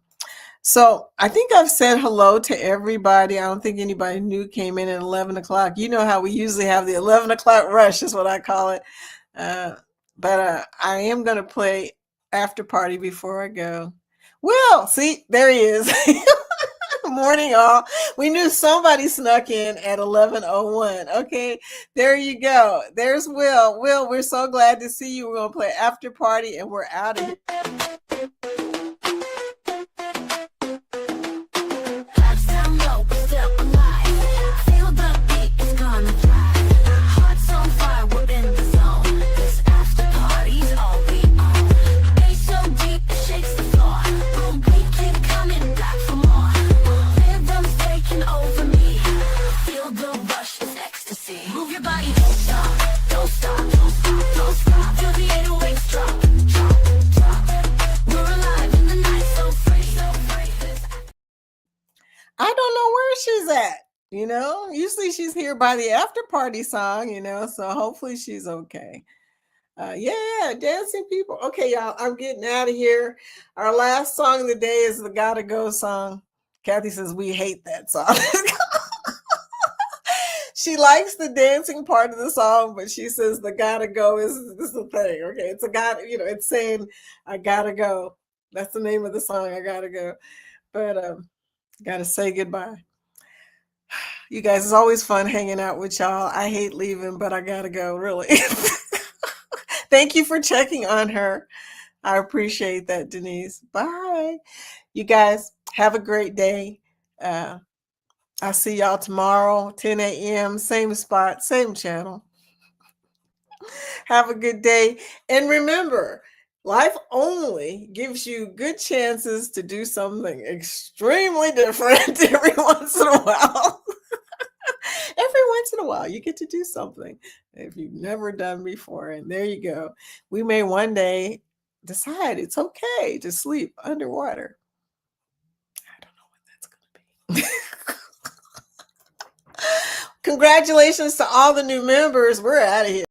So I think I've said hello to everybody. I don't think anybody new came in at 11 o'clock. You know how we usually have the 11 o'clock rush is what I call it. But I am going to play After Party before I go. Will, see, there he is. Morning, all. We knew somebody snuck in at 11:01. Okay, there you go. There's Will. Will, we're so glad to see you. We're going to play After Party, and we're out of here. Coming back from here by the after party song, so hopefully she's okay. Yeah, dancing people. Okay, y'all, I'm getting out of here. Our last song of the day is the Gotta Go song. Kathy says we hate that song. She likes the dancing part of the song, but she says the gotta go is the thing. Okay, it's a gotta, it's saying I gotta go. That's the name of the song, I gotta go. But gotta say goodbye. You guys, it's always fun hanging out with y'all. I hate leaving, but I gotta go, really. Thank you for checking on her. I appreciate that, Denise. Bye. You guys, have a great day. I'll see y'all tomorrow, 10 a.m., same spot, same channel. Have a good day. And remember, life only gives you good chances to do something extremely different every once in a while. Every once in a while, you get to do something if you've never done before. And there you go. We may one day decide it's okay to sleep underwater. I don't know what that's going to be. Congratulations to all the new members. We're out of here.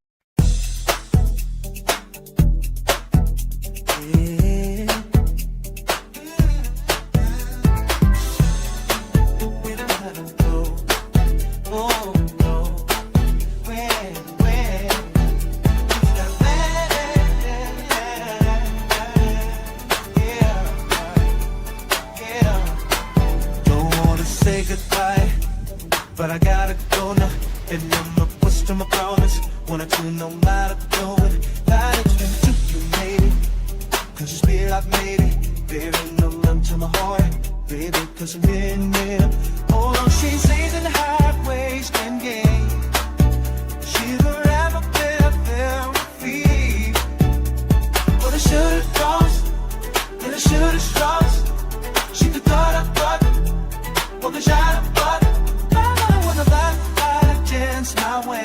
But I gotta go now, and I'm a push to my promise. Wanna do no matter what, light to you, maybe. Cause your spirit I've made it, baby, no love to my heart, baby, cause I'm in there. Hold on, she's in the highways and gay. She's forever there with me. But I should've crossed, and I should've crossed. She could thought I thought, what could I have thought? My way.